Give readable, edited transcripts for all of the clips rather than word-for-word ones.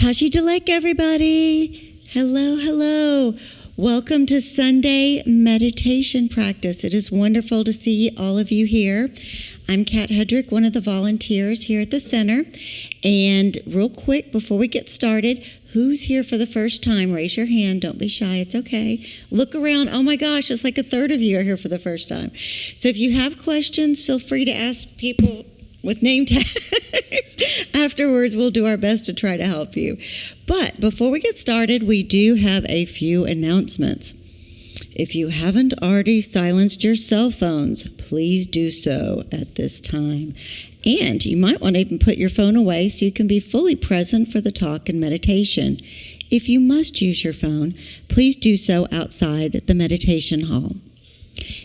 Tashi Delek, everybody. Hello, hello. Welcome to Sunday meditation practice. It is wonderful to see all of you here. I'm Kat Hedrick, one of the volunteers here at the center. And real quick, before we get started, who's here for the first time? Raise your hand. Don't be shy. It's okay. Look around. Oh my gosh, it's like a third of you are here for the first time. So if you have questions, feel free to ask people with name tags. Afterwards, we'll do our best to try to help you. But before we get started, we do have a few announcements. If you haven't already silenced your cell phones, please do so at this time. And you might want to even put your phone away so you can be fully present for the talk and meditation. If you must use your phone, please do so outside the meditation hall.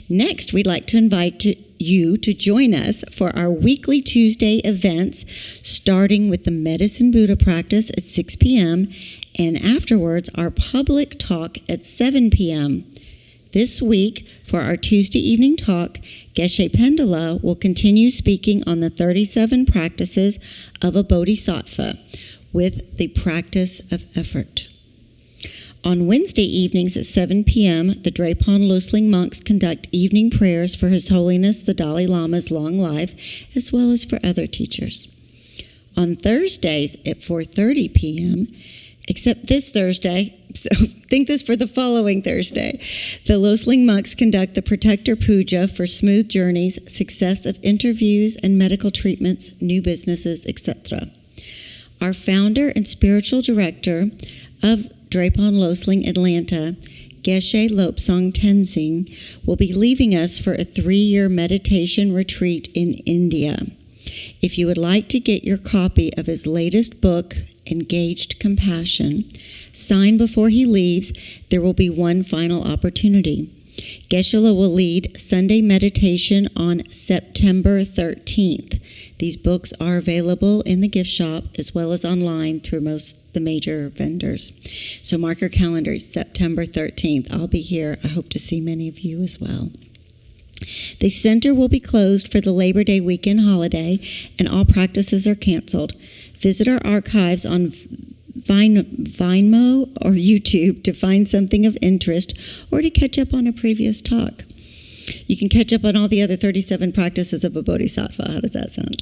Next, we'd like to invite you to join us for our weekly Tuesday events, starting with the Medicine Buddha practice at 6 p.m. and afterwards our public talk at 7 p.m. This week, for our Tuesday evening talk, Geshe Phende will continue speaking on the 37 practices of a bodhisattva with the practice of effort. On Wednesday evenings at 7 p.m., the Drepung Loseling monks conduct evening prayers for His Holiness the Dalai Lama's long life, as well as for other teachers. On Thursdays at 4:30 p.m., except this Thursday, so think this for the following Thursday, the Loseling monks conduct the Protector Puja for smooth journeys, success of interviews and medical treatments, new businesses, etc. Our founder and spiritual director of Drepung Loseling Atlanta, Geshe Lobsang Tenzing, will be leaving us for a 3-year meditation retreat in India. If you would like to get your copy of his latest book, Engaged Compassion, signed before he leaves, there will be one final opportunity. Geshe will lead Sunday meditation on September 13th. These books are available in the gift shop as well as online through the major vendors. So mark your calendars, September 13th. I'll be here. I hope to see many of you as well. The center will be closed for the Labor Day weekend holiday, and all practices are canceled. Visit our archives on Vimeo or YouTube to find something of interest or to catch up on a previous talk. You can catch up on all the other 37 practices of a bodhisattva. How does that sound?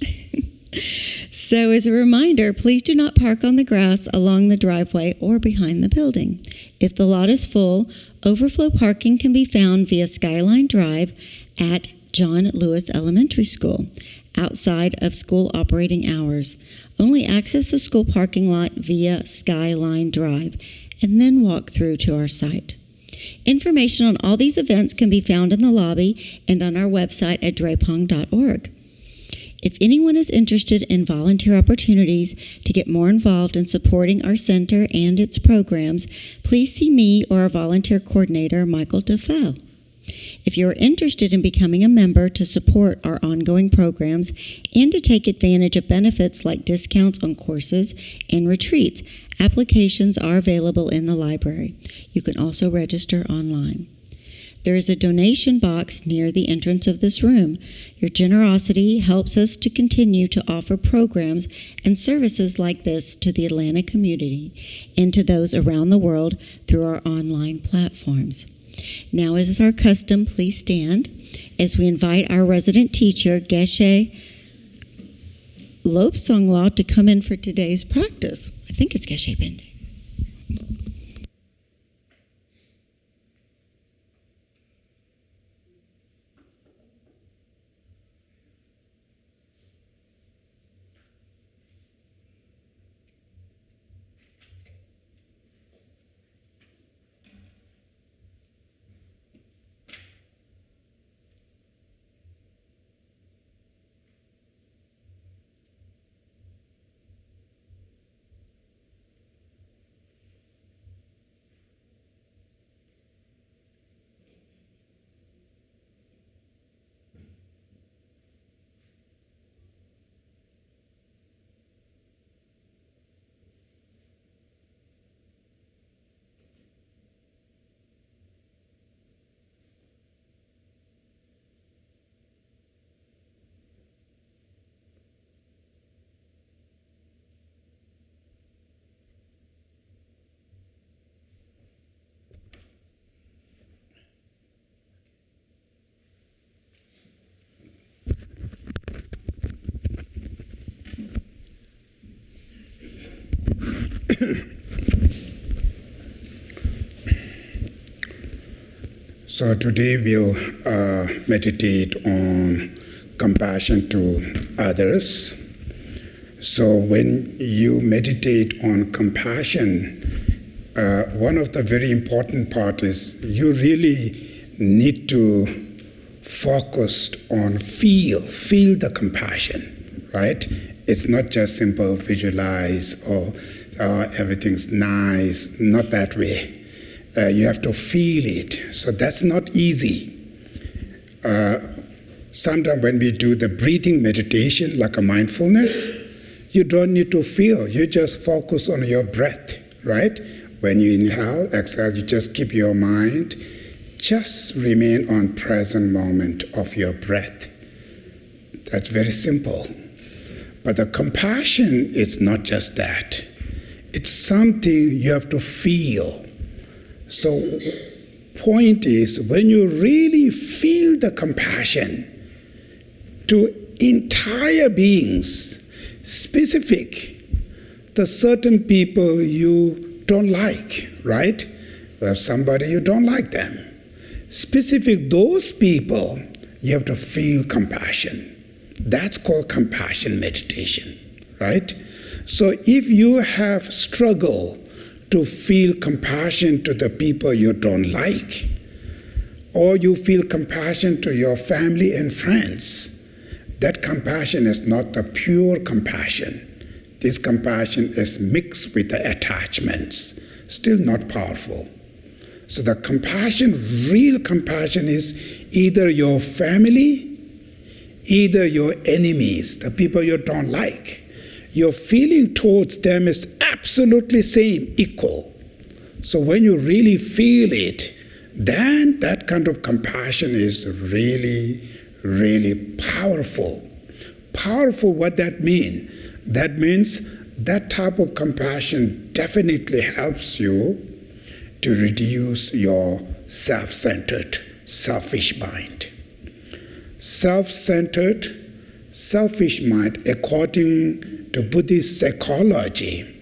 So as a reminder, please do not park on the grass along the driveway or behind the building. If the lot is full, overflow parking can be found via Skyline Drive at John Lewis Elementary School, outside of school operating hours. Only access the school parking lot via Skyline Drive, and then walk through to our site. Information on all these events can be found in the lobby and on our website at drepung.org. If anyone is interested in volunteer opportunities to get more involved in supporting our center and its programs, please see me or our volunteer coordinator, Michael DeFell. If you are interested in becoming a member to support our ongoing programs and to take advantage of benefits like discounts on courses and retreats, applications are available in the library. You can also register online. There is a donation box near the entrance of this room. Your generosity helps us to continue to offer programs and services like this to the Atlanta community and to those around the world through our online platforms. Now, as is our custom, please stand as we invite our resident teacher, Geshe Lobsang, to come in for today's practice. I think it's Geshe Phende. So today we'll meditate on compassion to others. So when you meditate on compassion, one of the very important part is you really need to focus on feel the compassion, right? It's not just simple visualize or everything's nice, not that way. You have to feel it. So that's not easy. Sometimes when we do the breathing meditation, like a mindfulness, you don't need to feel. You just focus on your breath, right? When you inhale, exhale, you just keep your mind. Just remain on present moment of your breath. That's very simple. But the compassion is not just that. It's something you have to feel. So, point is, when you really feel the compassion to entire beings, specific, the certain people you don't like, right? There's somebody you don't like them. Specific, those people, you have to feel compassion. That's called compassion meditation, right? So if you have struggle to feel compassion to the people you don't like, or you feel compassion to your family and friends, that compassion is not the pure compassion. This compassion is mixed with the attachments, still not powerful. So the compassion, real compassion, is either your family, either your enemies, the people you don't like. Your feeling towards them is absolutely same, equal. So when you really feel it, then that kind of compassion is really, really powerful. Powerful, what that means? That means that type of compassion definitely helps you to reduce your self-centered, selfish mind. Self-centered, selfish mind, according to Buddhist psychology,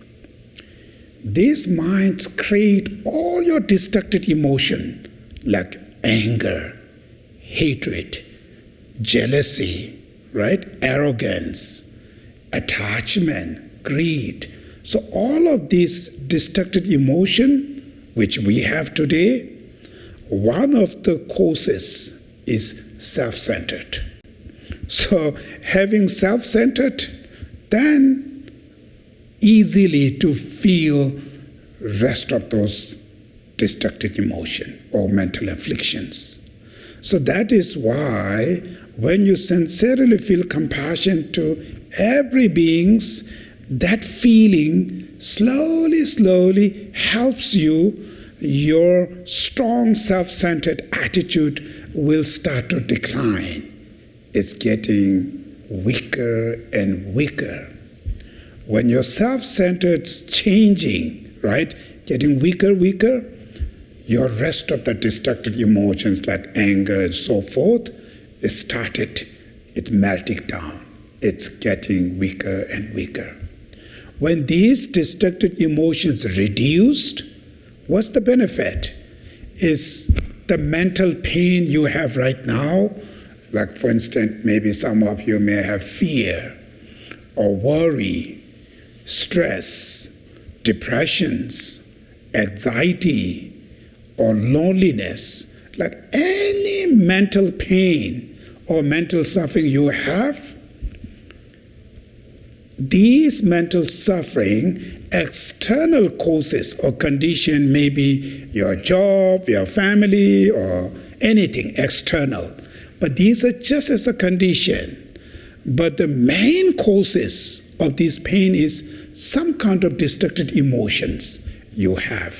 these minds create all your destructive emotion like anger, hatred, jealousy, right? Arrogance, attachment, greed. So all of these destructive emotion which we have today, one of the causes is self-centered. So having self-centered, then easily to feel rest of those destructive emotion or mental afflictions. So that is why when you sincerely feel compassion to every beings, that feeling slowly helps you. Your strong self-centered attitude will start to decline. It's getting weaker and weaker. When your self-centered's changing, right, getting weaker, your rest of the destructive emotions like anger and so forth, it's melting down. It's getting weaker and weaker. When these destructive emotions reduced, what's the benefit? Is the mental pain you have right now, like for instance, maybe some of you may have fear or worry, stress, depressions, anxiety, or loneliness, like any mental pain or mental suffering you have, these mental suffering, external causes or condition, maybe your job, your family, or anything external. But these are just as a condition. But the main causes of this pain is some kind of destructive emotions you have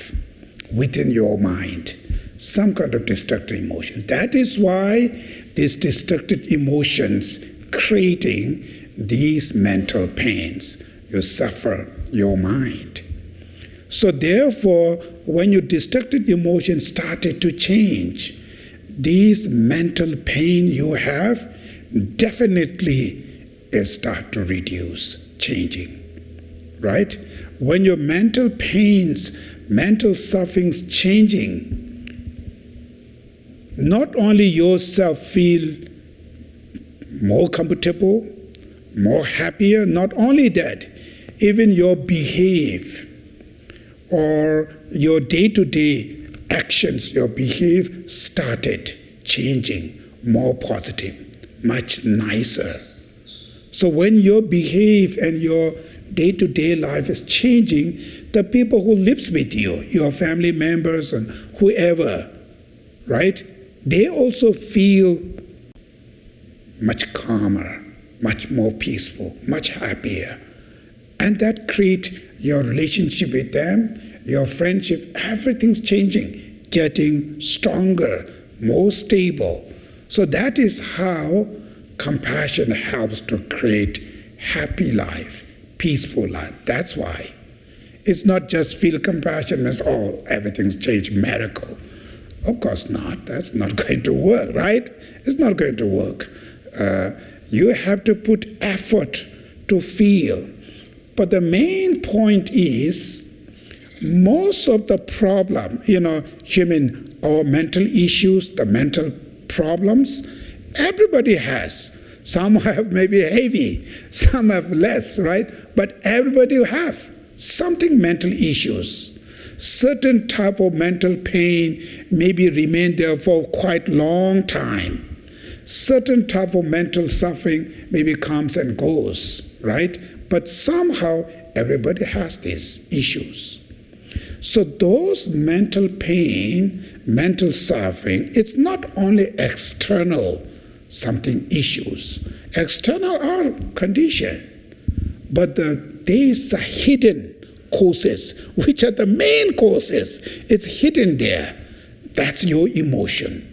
within your mind. Some kind of destructive emotion. That is why these destructive emotions creating these mental pains. You suffer your mind. So therefore, when your destructive emotions started to change, these mental pain you have definitely will start to reduce, changing. right? When your mental pains, mental sufferings changing, not only yourself feel more comfortable, more happier, not only that, even your behave or your day-to-day actions, your behavior started changing, more positive, much nicer. So when your behave and your day-to-day life is changing, the people who lives with you, your family members and whoever, right, they also feel much calmer, much more peaceful, much happier. And that creates your relationship with them, your friendship, everything's changing, getting stronger, more stable. So that is how compassion helps to create happy life, peaceful life. That's why. It's not just feel compassion means, oh, everything's changed, miracle. Of course not. That's not going to work, right? It's not going to work. You have to put effort to feel. But the main point is, most of the problem, human or mental issues, the mental problems, everybody has. Some have maybe heavy, some have less, right? But everybody have something mental issues. Certain type of mental pain maybe remain there for quite long time. Certain type of mental suffering maybe comes and goes, right? But somehow everybody has these issues. So those mental pain, mental suffering, it's not only external something issues. External are condition, but these are hidden causes, which are the main causes. It's hidden there. That's your emotion,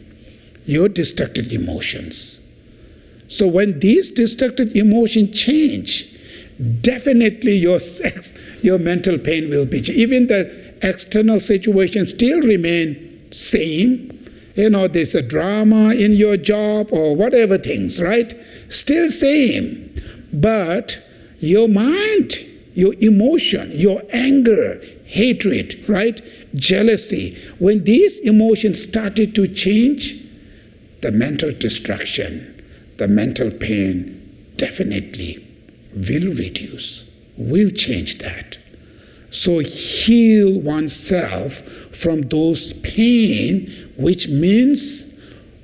your destructive emotions. So when these destructive emotions change, definitely your mental pain will be changed. Even the external situation still remain same. There's a drama in your job or whatever things, right? Still same. But your mind, your emotion, your anger, hatred, right? Jealousy, when these emotions started to change, the mental destruction, the mental pain definitely will reduce, will change that. So heal oneself from those pain, which means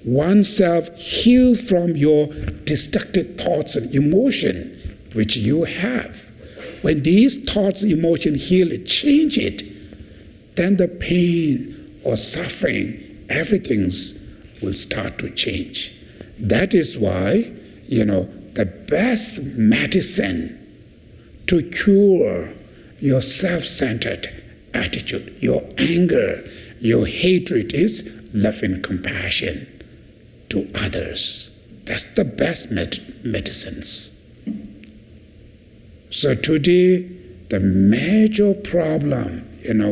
oneself heal from your destructive thoughts and emotion which you have. When these thoughts, emotion heal it, change it, then the pain or suffering, everything will start to change. That is why, the best medicine to cure your self-centered attitude, your anger, your hatred is love and compassion to others. That's the best medicines. So today, the major problem,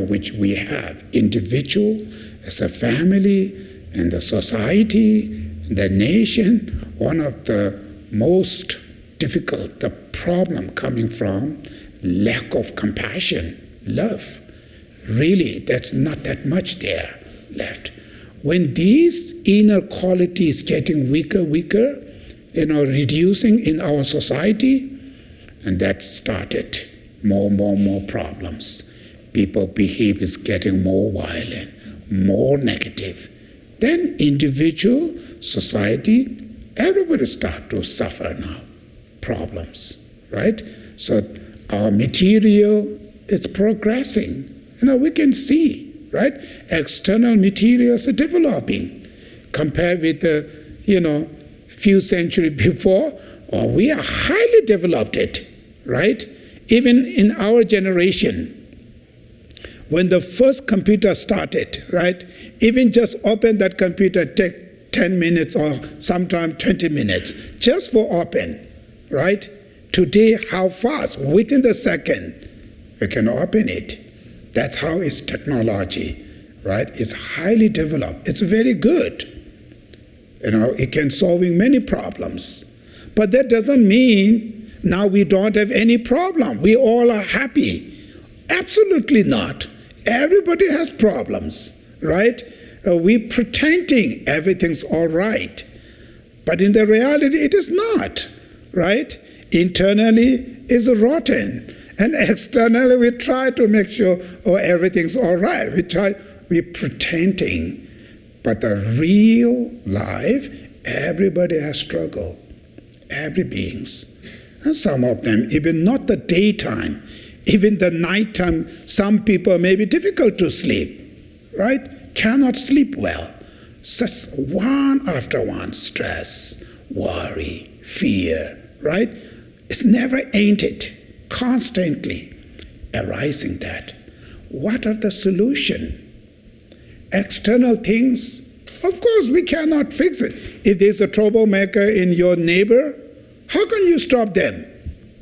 which we have, individual, as a family, and the society, the nation, one of the most difficult, the problem coming from lack of compassion, love. Really, that's not that much there left. When these inner qualities getting weaker, reducing in our society, and that started more problems. People behave is getting more violent, more negative. Then individual, society, everybody start to suffer now, problems, right? So our material is progressing. We can see, right? External materials are developing. Compared with the, few centuries before, we are highly developed, right? Even in our generation, when the first computer started, right? Even just open that computer, take 10 minutes or sometimes 20 minutes, just for open, right? Today, how fast? Within the second, you can open it. That's how it's technology, right? It's highly developed. It's very good. It can solving many problems. But that doesn't mean Now we don't have any problem. We all are happy. Absolutely not. Everybody has problems, right? We're pretending everything's all right. But in the reality, it is not, right? Internally, it's rotten. And externally, we try to make sure, everything's all right. We're pretending. But the real life, everybody has struggle. Every beings. And some of them, even not the daytime, even the nighttime, some people may be difficult to sleep, right? Cannot sleep well. Just one after one, stress, worry, fear, right? It's never ended, constantly arising that. What are the solution? External things, of course we cannot fix it. If there's a troublemaker in your neighbor, how can you stop them?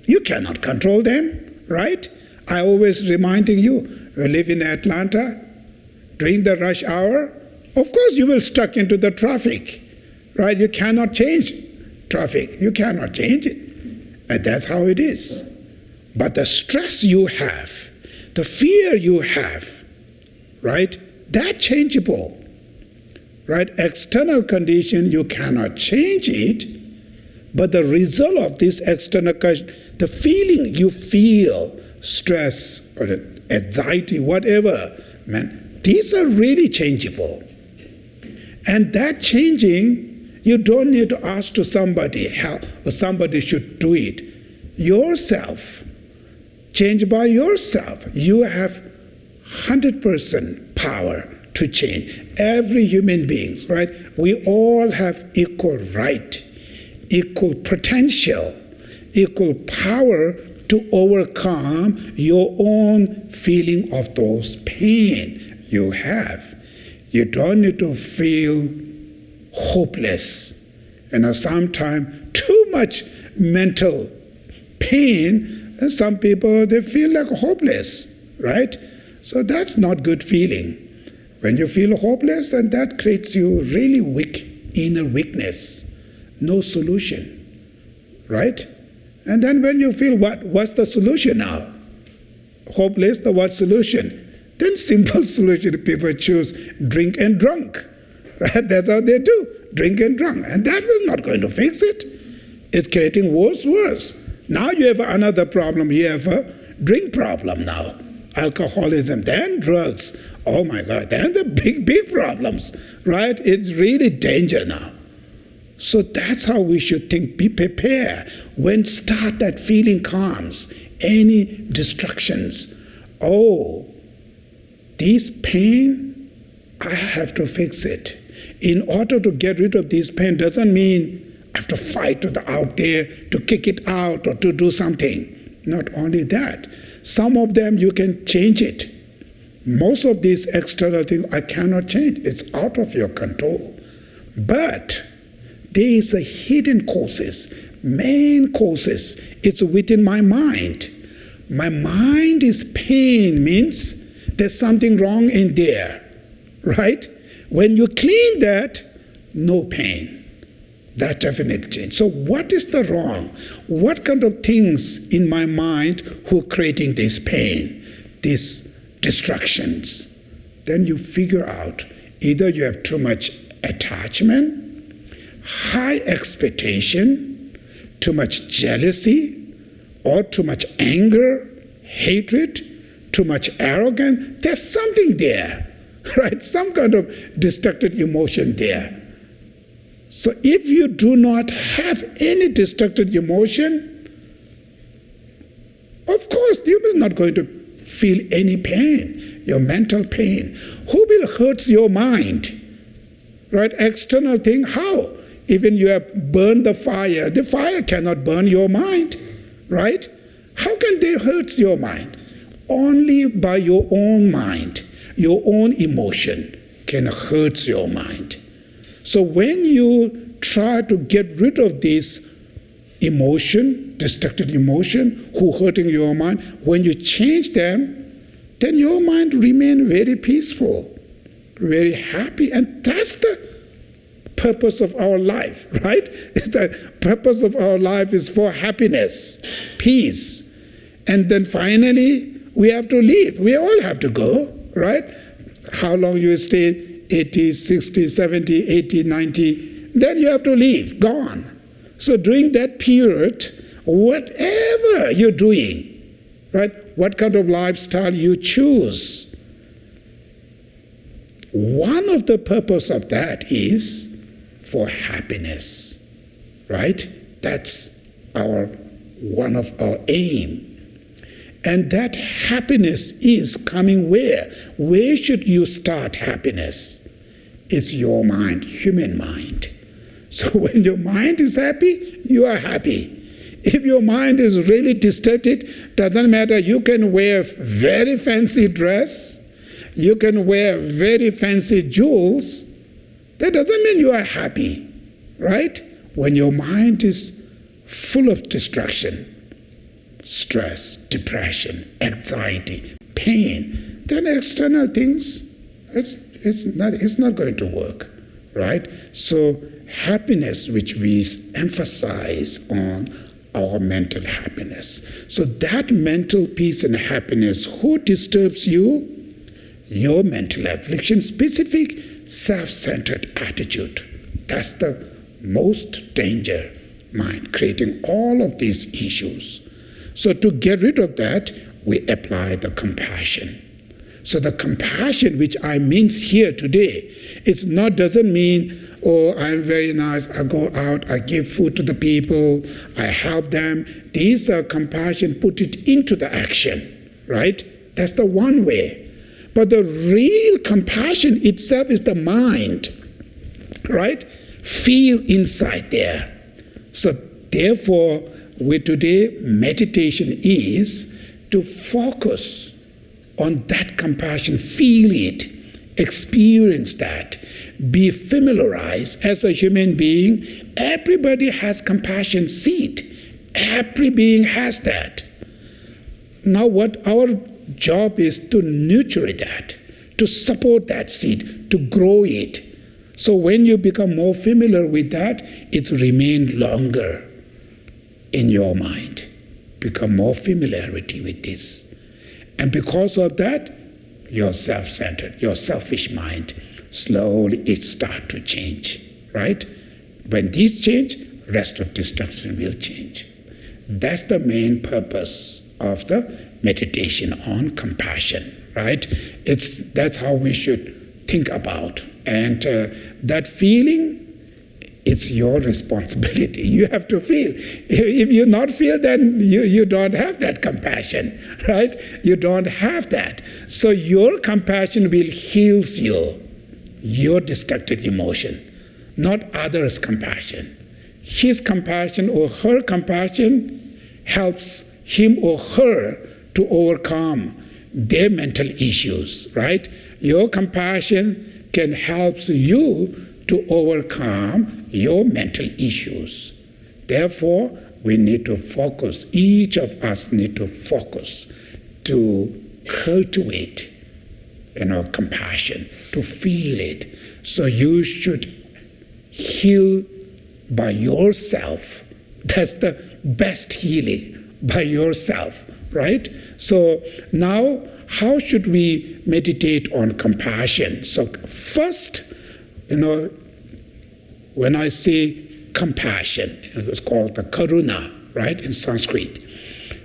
You cannot control them, right? I always reminding you, you live in Atlanta, during the rush hour, of course you will stuck into the traffic, right? You cannot change traffic. You cannot change it. And that's how it is. But the stress you have, the fear you have, right? That's changeable, right? External condition, you cannot change it. But the result of this external condition, the feeling you feel, stress or anxiety, whatever, man, these are really changeable. And that changing, you don't need to ask to somebody how, or somebody should do it. Yourself, change by yourself. You have 100% power to change. Every human being, right? We all have equal right, equal potential, equal power to overcome your own feeling of those pain you have. You don't need to feel hopeless. And sometimes too much mental pain, and some people, they feel like hopeless, right? So that's not good feeling. When you feel hopeless, then that creates you really weak, inner weakness. No solution, right? And then when you feel what's the solution now? Hopeless, the what solution? Then simple solution, people choose drink and drunk. Right? That's how they do, drink and drunk. And that was not going to fix it. It's creating worse. Now you have another problem. You have a drink problem now. Alcoholism, then drugs. Oh my God, then the big problems, right? It's really danger now. So that's how we should think. Be prepared. When start that feeling comes, any distractions. Oh, this pain, I have to fix it. In order to get rid of this pain doesn't mean I have to fight out there to kick it out or to do something. Not only that, some of them you can change it. Most of these external things I cannot change. It's out of your control. But there is a hidden causes, main causes. It's within my mind. My mind is pain, means there's something wrong in there, right? When you clean that, no pain. That definitely change. So what is the wrong? What kind of things in my mind who are creating this pain, these distractions? Then you figure out either you have too much attachment, high expectation, too much jealousy, or too much anger, hatred, too much arrogance. There's something there, right? Some kind of destructive emotion there. So if you do not have any destructive emotion, of course you will not going to feel any pain, your mental pain. Who will hurt your mind? Right? External thing, how? Even you have burned the fire cannot burn your mind, right? How can they hurt your mind? Only by your own mind, your own emotion can hurt your mind. So when you try to get rid of this emotion, destructive emotion, who hurting your mind, when you change them, then your mind remain very peaceful, very happy, and that's the purpose of our life, right? The purpose of our life is for happiness, peace. And then finally, we have to leave. We all have to go, right? How long you stay, 80, 60, 70, 80, 90, then you have to leave, gone. So during that period, whatever you're doing, right, what kind of lifestyle you choose, one of the purpose of that is for happiness, right? That's one of our aim. And that happiness is coming where? Where should you start happiness? It's your mind, human mind. So when your mind is happy, you are happy. If your mind is really distorted, doesn't matter, you can wear very fancy dress, you can wear very fancy jewels, that doesn't mean you are happy, right? When your mind is full of distraction, stress, depression, anxiety, pain, then external things, it's not going to work, right? So happiness, which we emphasize on our mental happiness. So that mental peace and happiness, who disturbs you? Your mental affliction, specific self-centered attitude. That's the most danger mind, creating all of these issues. So to get rid of that, we apply the compassion. So the compassion which I mean here today, doesn't mean, oh, I'm very nice, I go out, I give food to the people, I help them. These are compassion, put it into the action, right? That's the one way. But the real compassion itself is the mind, right? Feel inside there. So therefore, today, meditation is to focus on that compassion, feel it, experience that, be familiarized. As a human being, everybody has compassion seed. Every being has that. Now what our job is to nurture that, to support that seed, to grow it. So when you become more familiar with that, it remains longer in your mind. Become more familiarity with this. And because of that, your self-centered, your selfish mind, slowly it starts to change, right? When these change, rest of destruction will change. That's the main purpose of the meditation on compassion, right? That's how we should think about. And that feeling, it's your responsibility. You have to feel. If you not feel, then you don't have that compassion, right? You don't have that. So your compassion will heal you, your destructive emotion, not others' compassion. His compassion or her compassion helps him or her to overcome their mental issues, right? Your compassion can help you to overcome your mental issues. Therefore, we need to focus, each of us need to focus to cultivate compassion, to feel it. So you should heal by yourself. That's the best healing, by yourself, right? So now, how should we meditate on compassion? So first, when I say compassion, it's called the karuna, right, in Sanskrit.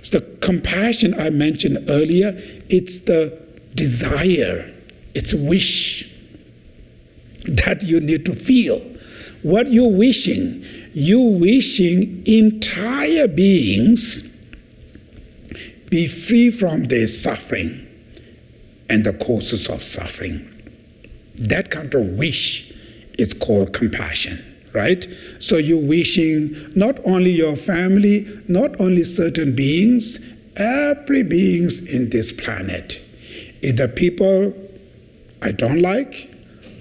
So the compassion I mentioned earlier, it's the desire, it's a wish that you need to feel. What you're wishing entire beings be free from their suffering and the causes of suffering. That kind of wish is called compassion, right? So you're wishing not only your family, not only certain beings, every beings in this planet. Either people I don't like,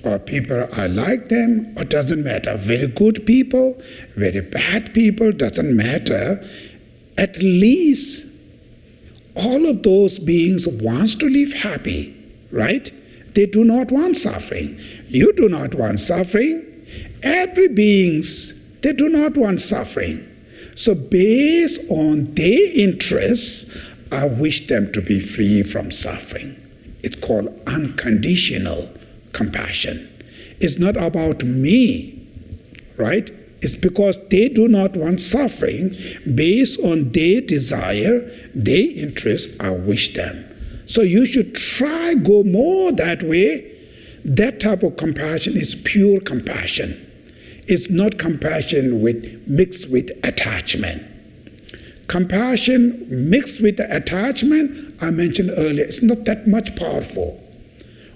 or people I like them, or doesn't matter. Very good people, very bad people, doesn't matter. At least all of those beings wants to live happy, right? They do not want suffering. You do not want suffering. Every beings, they do not want suffering. So based on their interests, I wish them to be free from suffering. It's called unconditional compassion. It's not about me, right? It's because they do not want suffering. Based on their desire, their interest, I wish them. So you should try go more that way. That type of compassion is pure compassion. It's not compassion mixed with attachment. Compassion mixed with the attachment, I mentioned earlier, it's not that much powerful.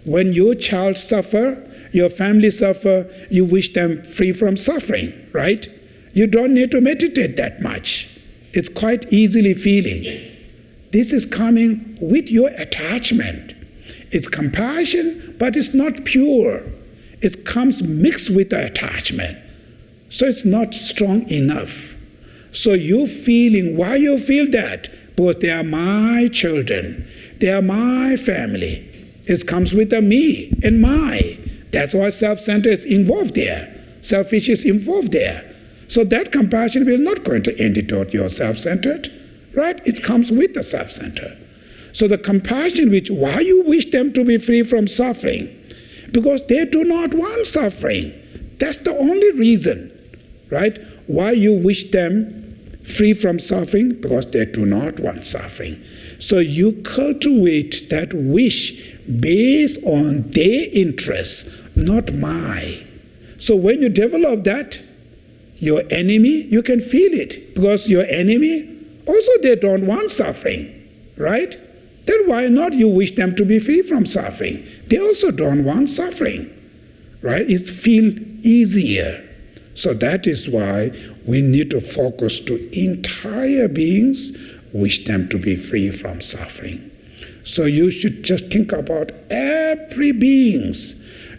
When your child suffer, your family suffer, you wish them free from suffering, right? You don't need to meditate that much. It's quite easily feeling. This is coming with your attachment. It's compassion, but it's not pure. It comes mixed with the attachment. So it's not strong enough. So you're feeling, why you feel that? Because they are my children. They are my family. It comes with the me and my. That's why self-centered is involved there. Selfish is involved there. So that compassion will not going to antidote your self-centered, right? It comes with the self-centered. So the compassion which, why you wish them to be free from suffering? Because they do not want suffering. That's the only reason, right? Why you wish them free from suffering? Because they do not want suffering. So you cultivate that wish based on their interests, not mine. So when you develop that, your enemy, you can feel it. Because your enemy, also they don't want suffering, right? Then why not you wish them to be free from suffering? They also don't want suffering, right? It feels easier. So that is why we need to focus to entire beings, wish them to be free from suffering. So you should just think about every beings.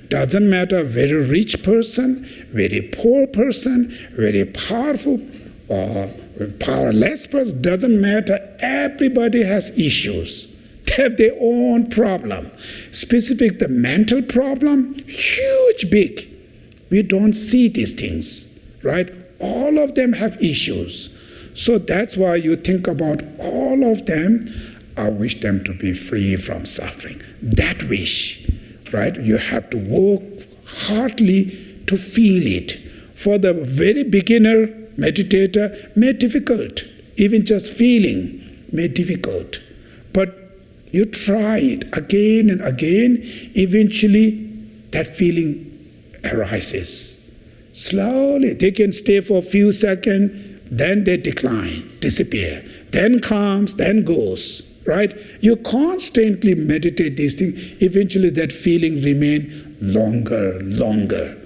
Doesn't matter very rich person, very poor person, very powerful or powerless person, doesn't matter. Everybody has issues. They have their own problem. Specific the mental problem, huge, big. We don't see these things, right? All of them have issues. So that's why you think about all of them. I wish them to be free from suffering. That wish, right? You have to work hardly to feel it. For the very beginner meditator, may difficult. Even just feeling may difficult. But you try it again and again, eventually that feeling arises. Slowly, they can stay for a few seconds, then they decline, disappear. Then comes, then goes, right? You constantly meditate these things, eventually that feeling remain longer, longer,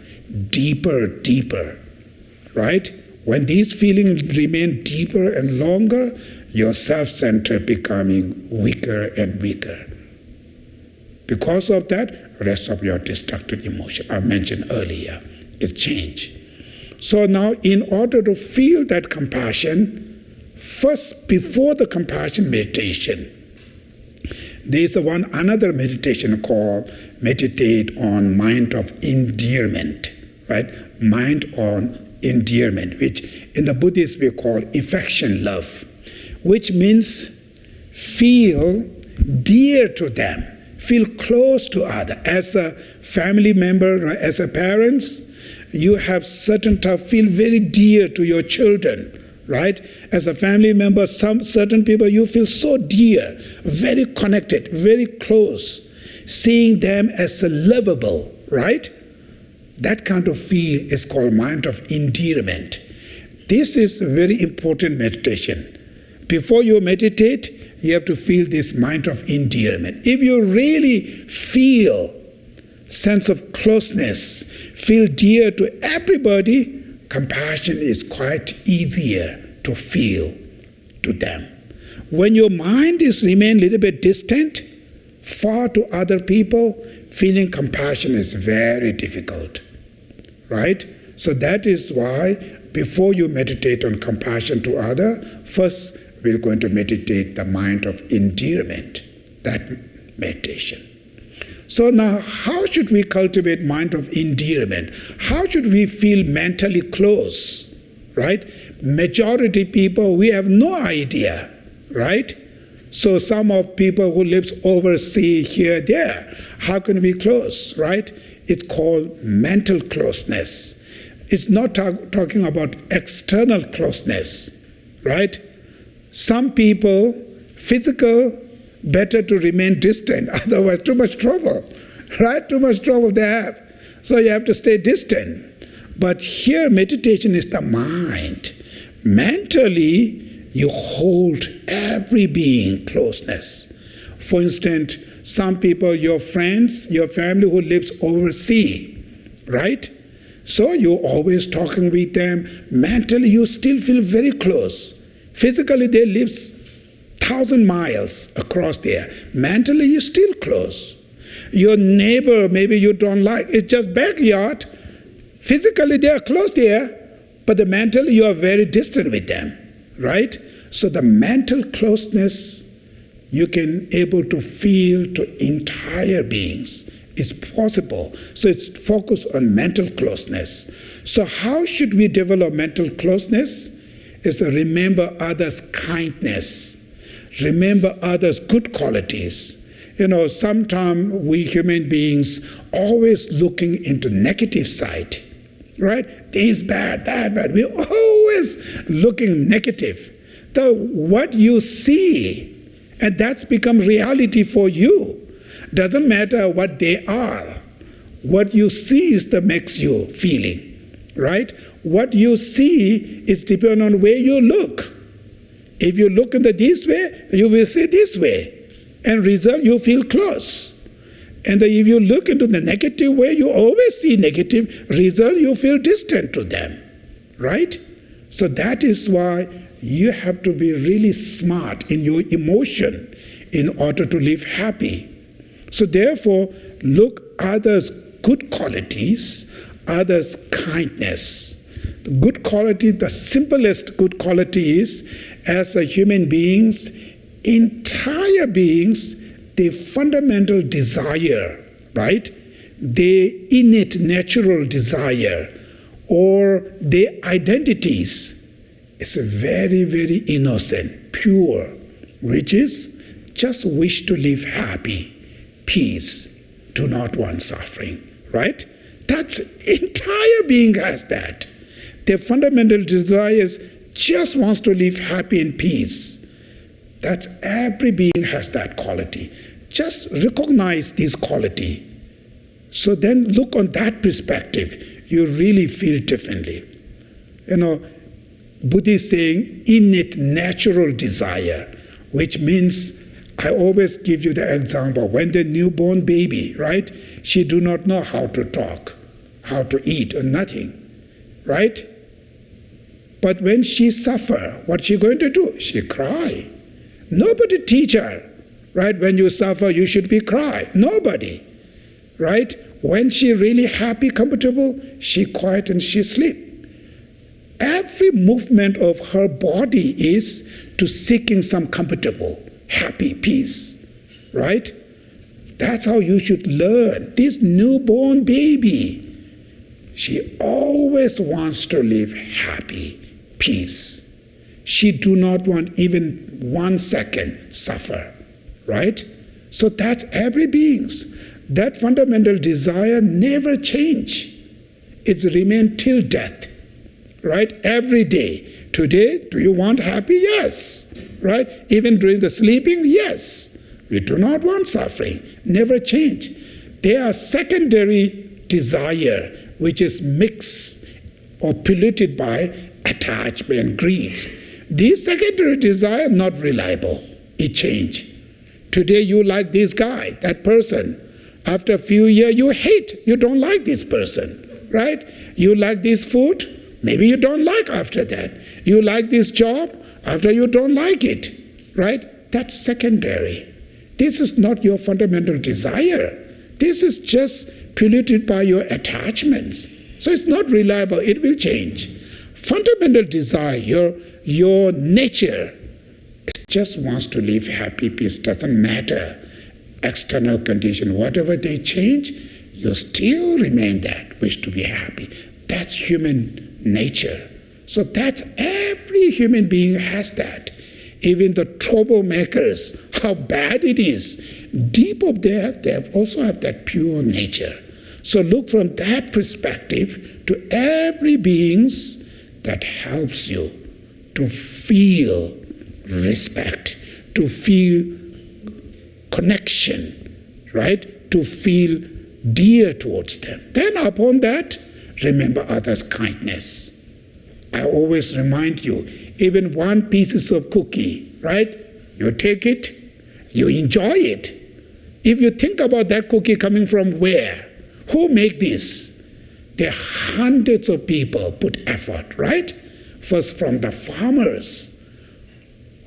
deeper, deeper, right? When these feelings remain deeper and longer, your self-centered becoming weaker and weaker. Because of that, rest of your destructive emotion I mentioned earlier is change. So now in order to feel that compassion, first before the compassion meditation, there is another meditation called meditate on mind of endearment, right? Mind on endearment, which in the Buddhist we call affection love, which means feel dear to them, feel close to others. As a family member, as a parents, you have certain type, feel very dear to your children, right? As a family member, some certain people you feel so dear, very connected, very close, seeing them as lovable, right? That kind of feel is called mind of endearment. This is a very important meditation. Before you meditate, you have to feel this mind of endearment. If you really feel sense of closeness, feel dear to everybody, compassion is quite easier to feel to them. When your mind is remain a little bit distant, far to other people, feeling compassion is very difficult, right? So that is why before you meditate on compassion to other, first we're going to meditate the mind of endearment, that meditation. So now, how should we cultivate mind of endearment? How should we feel mentally close, right? Majority people, we have no idea, right? So some of people who lives overseas, here, there, how can we close, right? It's called mental closeness. It's not talking about external closeness, right? Some people, physical, better to remain distant, otherwise too much trouble, right? Too much trouble they have. So you have to stay distant. But here meditation is the mind. Mentally, you hold every being closeness. For instance, some people, your friends, your family who lives overseas, right? So you're always talking with them. Mentally, you still feel very close. Physically, they live 1,000 miles across there. Mentally, you're still close. Your neighbor, maybe you don't like, it's just backyard. Physically, they are close there, but mentally, you are very distant with them, right? So the mental closeness, you can able to feel to entire beings. It's possible. So it's focused on mental closeness. So how should we develop mental closeness? Is to remember others' kindness. Remember others' good qualities. You know, sometimes we human beings always looking into negative side, right? This bad, that bad. We're always looking negative. What you see, and that's become reality for you. Doesn't matter what they are. What you see is that makes you feeling, right? What you see is depending on where you look. If you look in this way, you will see this way. And result, you feel close. And if you look into the negative way, you always see negative. Result, you feel distant to them, right? So that is why you have to be really smart in your emotion in order to live happy. So therefore, look others' good qualities, others' kindness. The good quality, the simplest good quality is, as a human beings, entire beings, the fundamental desire, right? The innate natural desire or their identities is very, very innocent, pure, which is just wish to live happy, peace, do not want suffering, right? That's entire being has that. Their fundamental desires just wants to live happy and peace. That's every being has that quality. Just recognize this quality. So then look on that perspective. You really feel differently. You know, Buddha is saying innate natural desire, which means I always give you the example. When the newborn baby, right, she do not know how to talk, how to eat, or nothing, right? But when she suffer, what she going to do? She cry. Nobody teach her, right? When you suffer, you should be cry. Nobody, right? When she really happy, comfortable, she quiet and she sleep. Every movement of her body is to seeking some comfortable, happy peace, right? That's how you should learn. This newborn baby, she always wants to live happy, peace. She do not want even 1 second suffer, right? So that's every being's. That fundamental desire never change. It's remain till death, right? Every day. Today, do you want happy? Yes, right? Even during the sleeping? Yes. We do not want suffering. Never change. They are secondary desire, which is mixed or polluted by attachment, greed. These secondary desire not reliable. It change. Today you like this guy, that person. After a few years you hate. You don't like this person, right? You like this food. Maybe you don't like after that. You like this job. After you don't like it, right? That's secondary. This is not your fundamental desire. This is just polluted by your attachments. So it's not reliable. It will change. Fundamental desire, your nature, it just wants to live happy, peace, doesn't matter. external condition, whatever they change, you still remain that, wish to be happy. That's human nature. So that's every human being has that. Even the troublemakers, how bad it is, deep up there, they also have that pure nature. So look from that perspective to every beings that helps you to feel respect, to feel connection, right? To feel dear towards them. Then upon that, remember others' kindness. I always remind you, even one piece of cookie, right? You take it, you enjoy it. If you think about that cookie coming from where? Who make this? There are hundreds of people put effort, right? First from the farmers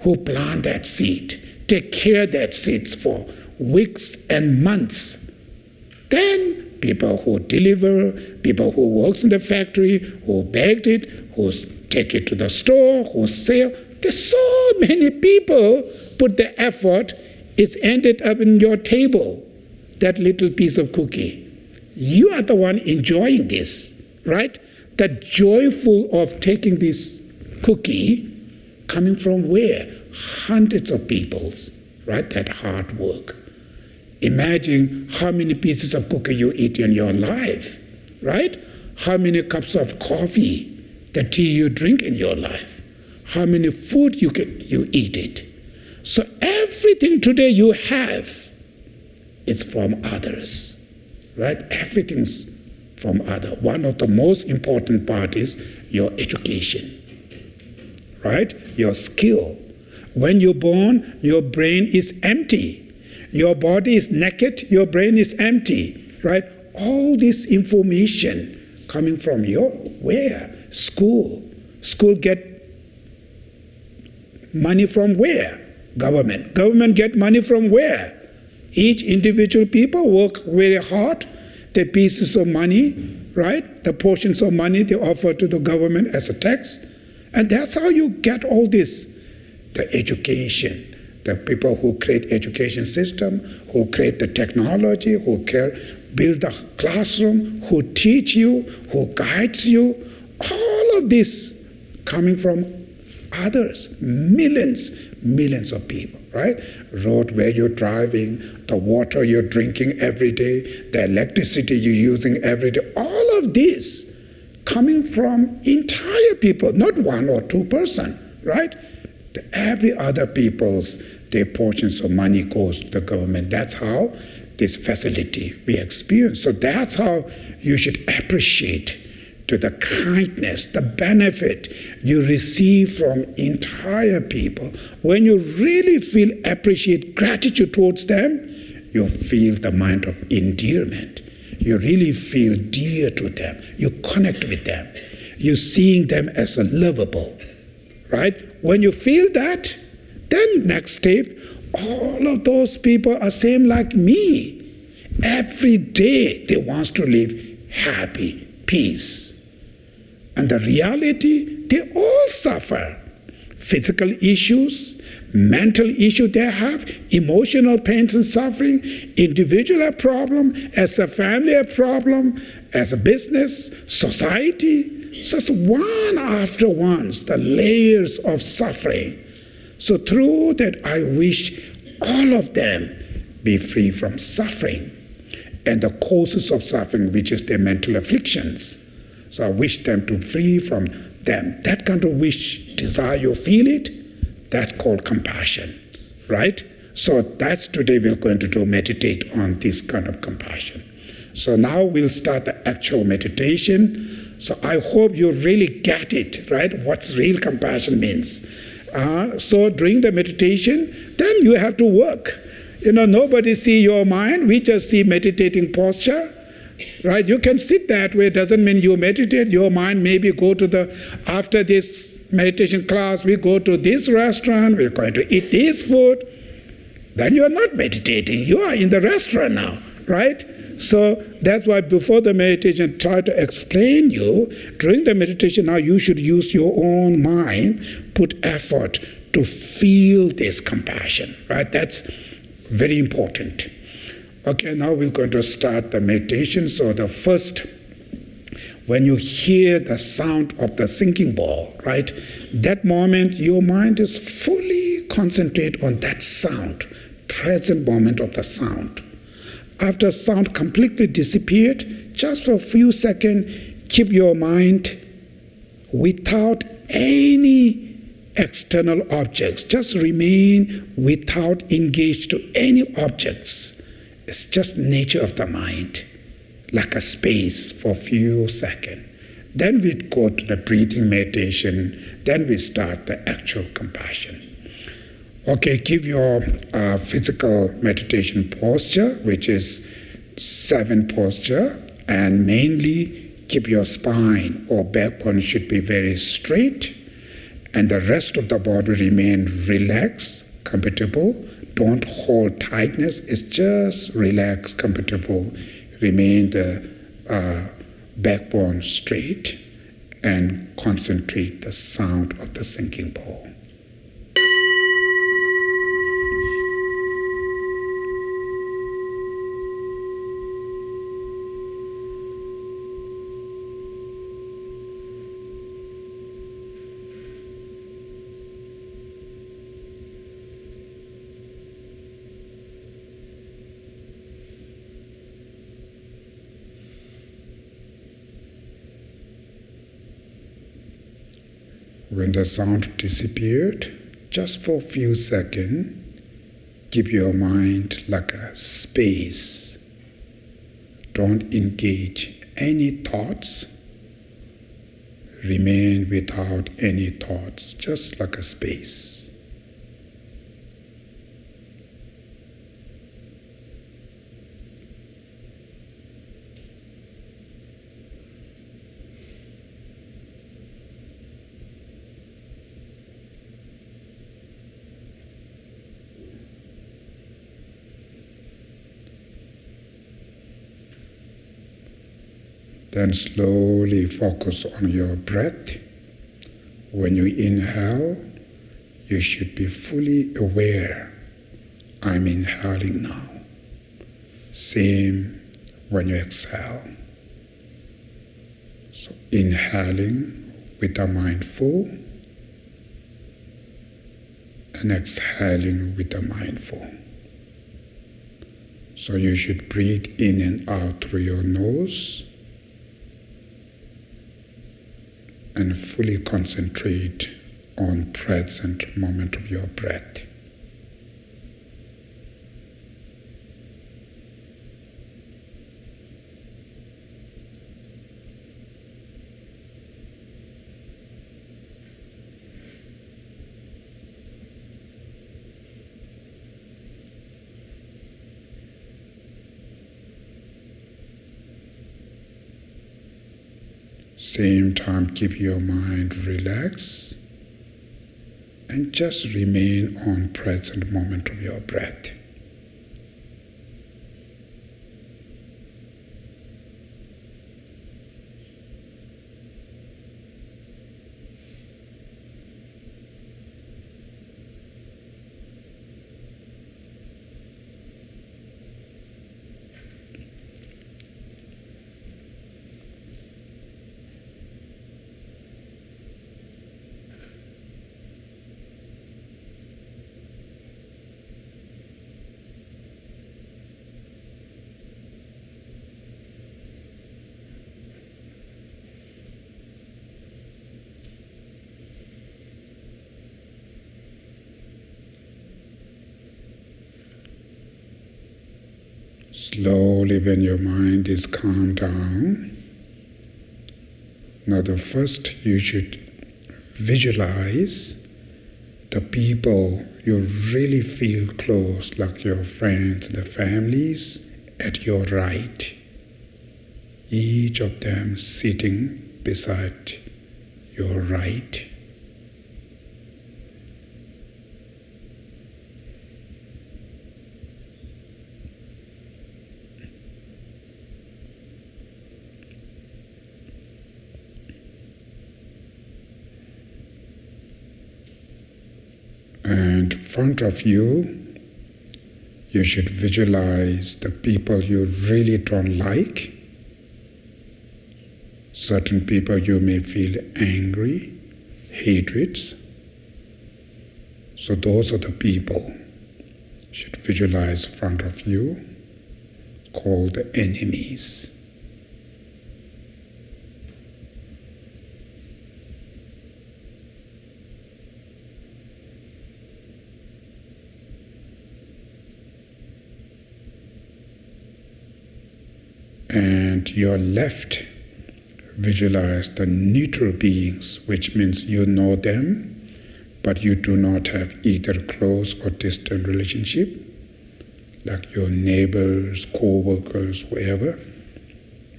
who plant that seed, take care of that seeds for weeks and months. Then people who deliver, people who works in the factory, who baked it, who take it to the store, who sell. There's so many people put the effort. It's ended up in your table, that little piece of cookie. You are the one enjoying this, right? That joyful of taking this cookie coming from where? Hundreds of people's, right? That hard work. Imagine how many pieces of cookie you eat in your life, right? How many cups of coffee, the tea you drink in your life, how many food you eat it. So everything today you have is from others, right? Everything's from others. One of the most important part is your education, right? Your skill. When you're born, your brain is empty. Your body is naked, your brain is empty, right? All this information coming from your, where? School. School get money from where? Government. Government get money from where? Each individual people work very hard. The pieces of money, right? The portions of money they offer to the government as a tax. And that's how you get all this. The education. The people who create education system, who create the technology, who build the classroom, who teach you, who guides you, all of this coming from others, millions of people, right? Road where you're driving, the water you're drinking every day, the electricity you're using every day, all of this coming from entire people, not one or two person, right? Every other people's, their portions of money goes to the government. That's how this facility we experience. So that's how you should appreciate to the kindness, the benefit you receive from entire people. When you really feel appreciate gratitude towards them, you feel the mind of endearment. You really feel dear to them. You connect with them. You're seeing them as a lovable. Right? When you feel that, then next step, all of those people are same like me. Every day they want to live happy, peace. And the reality, they all suffer. Physical issues, mental issues they have, emotional pains and suffering, individual a problem, as a family a problem, as a business, society. Just one after one, the layers of suffering. So through that, I wish all of them be free from suffering and the causes of suffering, which is their mental afflictions. So I wish them to free from them. That kind of wish, desire, you feel it, that's called compassion, right? So that's today we're going to do meditate on this kind of compassion. So now we'll start the actual meditation. So I hope you really get it, right? What real compassion means. So during the meditation, then you have to work. Nobody see your mind. We just see meditating posture, right? You can sit that way. Doesn't mean you meditate. Your mind maybe go to after this meditation class, we go to this restaurant. We're going to eat this food. Then you are not meditating. You are in the restaurant now, right? So that's why before the meditation, try to explain you, during the meditation now you should use your own mind, put effort to feel this compassion, right? That's very important. Okay, now we're going to start the meditation. So the first, when you hear the sound of the sinking ball, right, that moment your mind is fully concentrated on that sound, present moment of the sound. After sound completely disappeared, just for a few seconds, keep your mind without any external objects. Just remain without engaged to any objects. It's just nature of the mind, like a space for a few seconds. Then we go to the breathing meditation. Then we start the actual compassion. Okay, keep your physical meditation posture, which is 7 posture, and mainly keep your spine or backbone should be very straight, and the rest of the body remain relaxed, comfortable. Don't hold tightness. It's just relaxed, comfortable. Remain the backbone straight and concentrate the sound of the sinking ball. When the sound disappeared, just for a few seconds, keep your mind like a space. Don't engage any thoughts. Remain without any thoughts, just like a space. Then slowly focus on your breath. When you inhale, you should be fully aware. I'm inhaling now. Same when you exhale. So inhaling with the mind full and exhaling with the mind full. So you should breathe in and out through your nose and fully concentrate on present moment of your breath. Same time, keep your mind relaxed and just remain on present moment of your breath. Slowly, when your mind is calmed down, now the first you should visualize the people you really feel close, like your friends, the families at your right. Each of them sitting beside your right. And in front of you, You should visualize the people you really don't like. Certain people you may feel angry, hatreds. So those are the people you should visualize in front of you, called the enemies. And your left, visualize the neutral beings, which means you know them, but you do not have either close or distant relationship, like your neighbors, co-workers, whoever,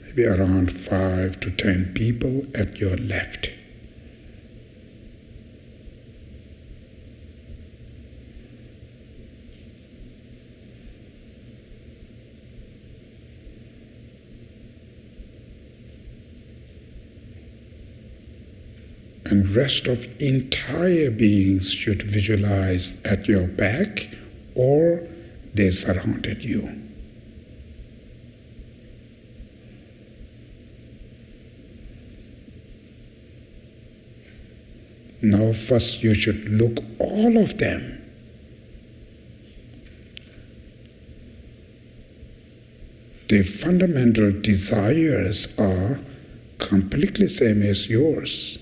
maybe around 5 to 10 people at your left. And rest of entire beings should visualize at your back or they surrounded you. Now first you should look all of them. The fundamental desires are completely same as yours.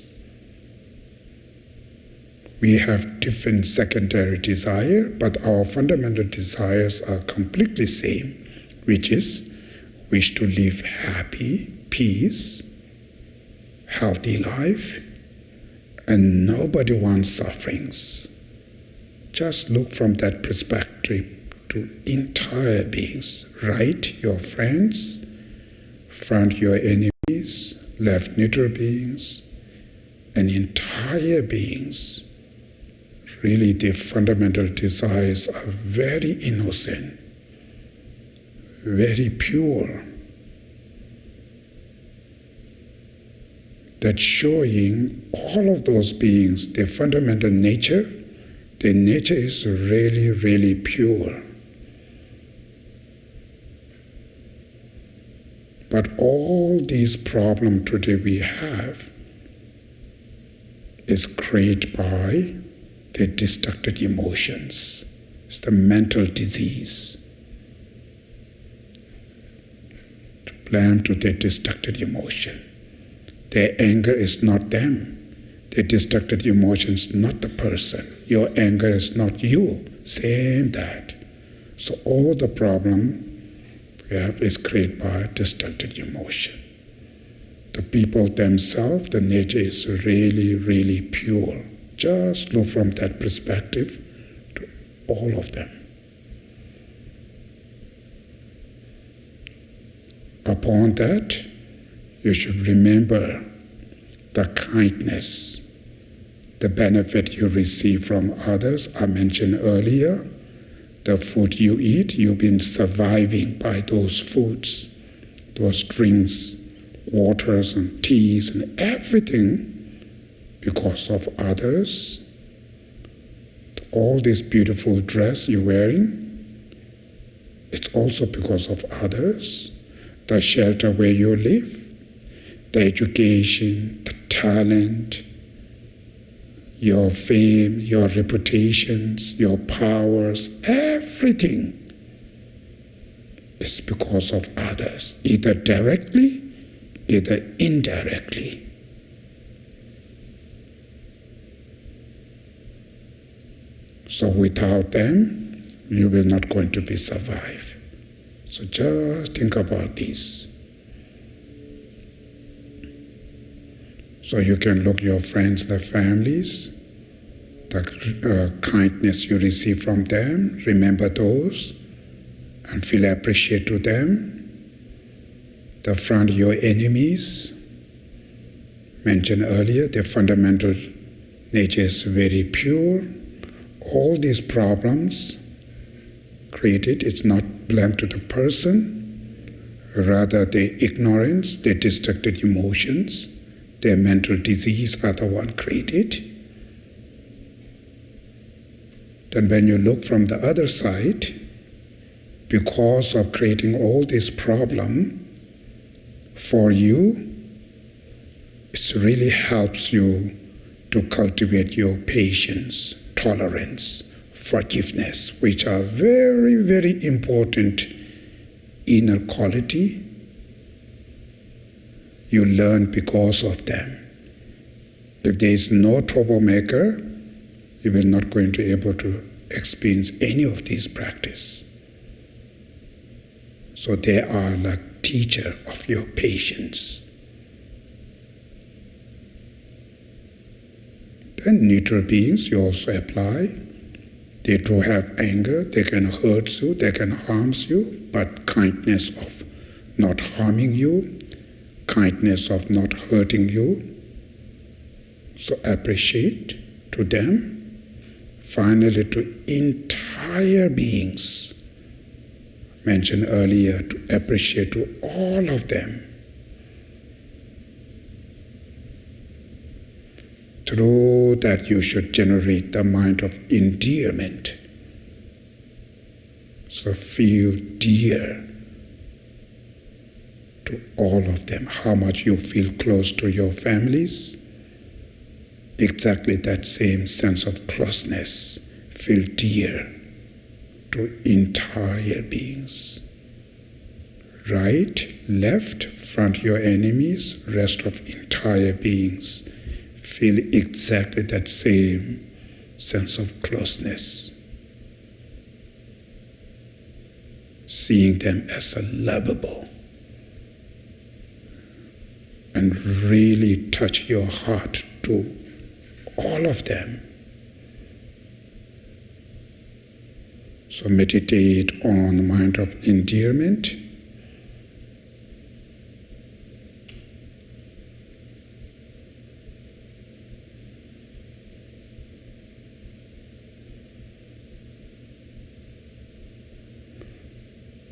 We have different secondary desire, but our fundamental desires are completely same, which is wish to live happy, peace, healthy life, and nobody wants sufferings. Just look from that perspective to entire beings. Right, your friends, front, your enemies, left, neutral beings, and entire beings. Really, the fundamental desires are very innocent, very pure. That showing all of those beings, their fundamental nature, their nature is really, really pure. But all these problems today we have is created by the destructive emotions. It's the mental disease. To blame to the destructive emotion. Their anger is not them. The destructive emotion is not the person. Your anger is not you. Same that. So all the problem we have is created by destructive emotion. The people themselves, the nature is really, really pure. Just look from that perspective to all of them. Upon that, you should remember the kindness, the benefit you receive from others. I mentioned earlier, the food you eat, you've been surviving by those foods, those drinks, waters and teas and everything because of others. All this beautiful dress you're wearing, it's also because of others. The shelter where you live, the education, the talent, your fame, your reputations, your powers, everything is because of others, either directly, either indirectly. So without them, you will not going to be survive. So just think about this. So you can look your friends, the families, the kindness you receive from them, remember those, and feel appreciated to them. The front, your enemies, mentioned earlier, their fundamental nature is very pure. All these problems created, it's not blamed to the person, rather their ignorance, their destructive emotions, their mental disease are the one created. Then when you look from the other side, because of creating all this problem for you, it really helps you to cultivate your patience, tolerance, forgiveness, which are very, very important inner quality. You learn because of them. If there is no troublemaker, you will not going to be able to experience any of these practice. So they are like teacher of your patience. Then neutral beings you also apply. They too have anger, they can hurt you, they can harm you, but kindness of not harming you, kindness of not hurting you. So appreciate to them. Finally, to entire beings, mentioned earlier, to appreciate to all of them. Through that you should generate the mind of endearment. So feel dear to all of them. How much you feel close to your families, exactly that same sense of closeness. Feel dear to entire beings. Right, left, front your enemies, rest of entire beings. Feel exactly that same sense of closeness. Seeing them as a lovable. And really touch your heart to all of them. So meditate on the mind of endearment.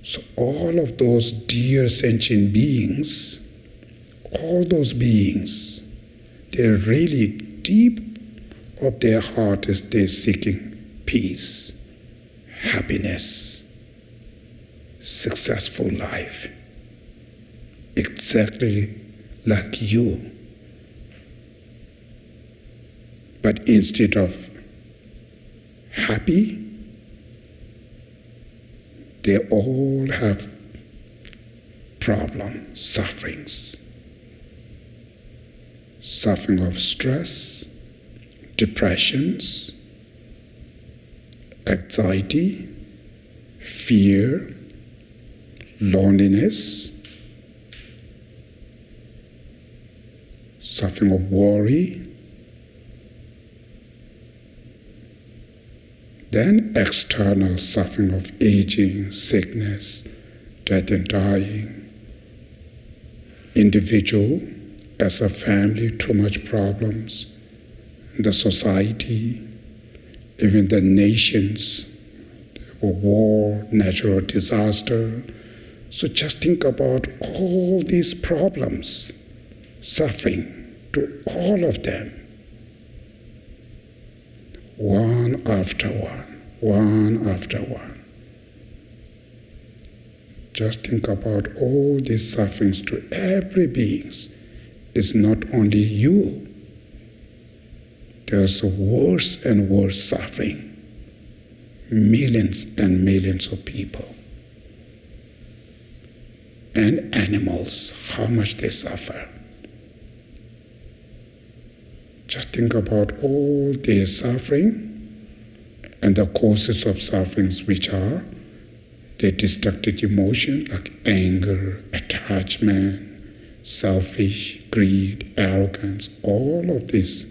So all of those dear sentient beings, all those beings, they're really deep of their heart is they're seeking peace, happiness, successful life, exactly like you. But instead of happy, they all have problems, sufferings. Suffering of stress, depressions, anxiety, fear, loneliness, suffering of worry, then external suffering of aging, sickness, death and dying, individual, as a family, too much problems, the society, even the nations, war, natural disaster. So just think about all these problems, suffering to all of them, one after one, one after one. Just think about all these sufferings to every being. It's not only you. There's worse and worse suffering. Millions and millions of people. And animals, how much they suffer. Just think about all their suffering and the causes of sufferings, which are the destructive emotion like anger, attachment, selfish, greed, arrogance, all of these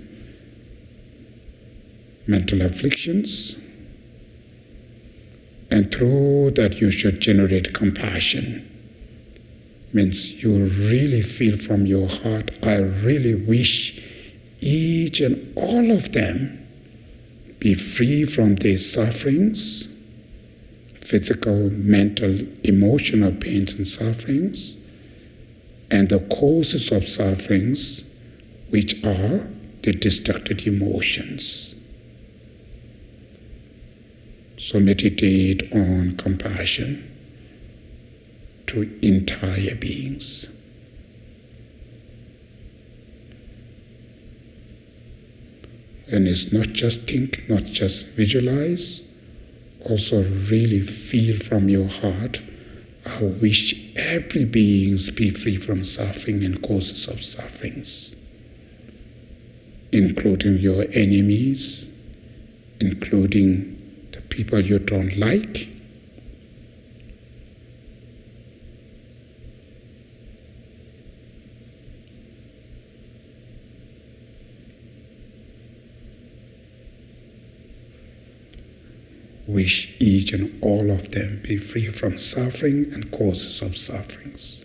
mental afflictions. And through that you should generate compassion. Means you really feel from your heart, I really wish each and all of them be free from these sufferings, physical, mental, emotional pains and sufferings, and the causes of sufferings, which are the destructive emotions. So meditate on compassion. to entire beings. And it's not just think, not just visualize, also really feel from your heart, I wish every being be free from suffering and causes of sufferings, including your enemies, including the people you don't like. Wish each and all of them be free from suffering and causes of sufferings.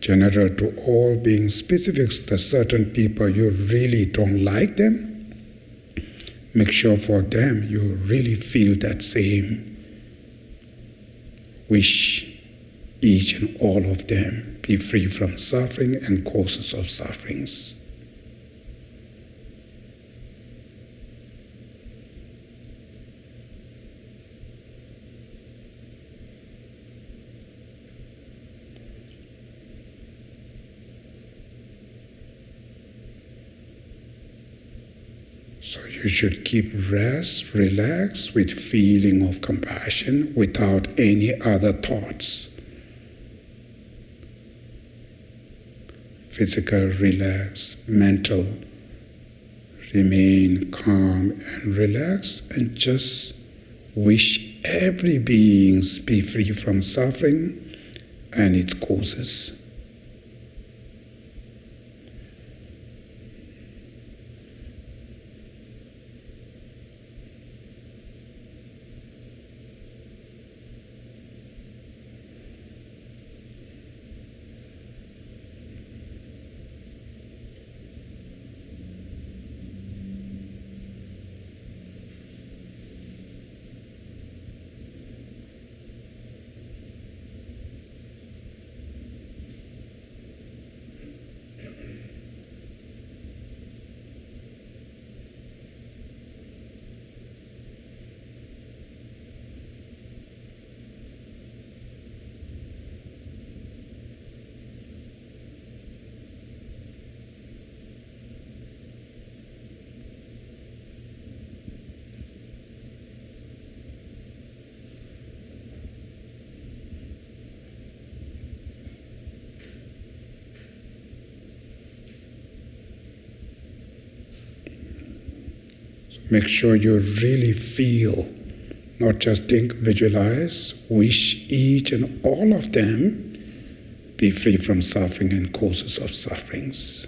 General to all beings, specific to certain people you really don't like them, make sure for them you really feel that same wish each and all of them be free from suffering and causes of sufferings. So you should keep rest, relax with feeling of compassion without any other thoughts. Physical relax, mental remain calm and relaxed, and just wish every being be free from suffering and its causes. Make sure you really feel, not just think, visualize, wish each and all of them be free from suffering and causes of sufferings.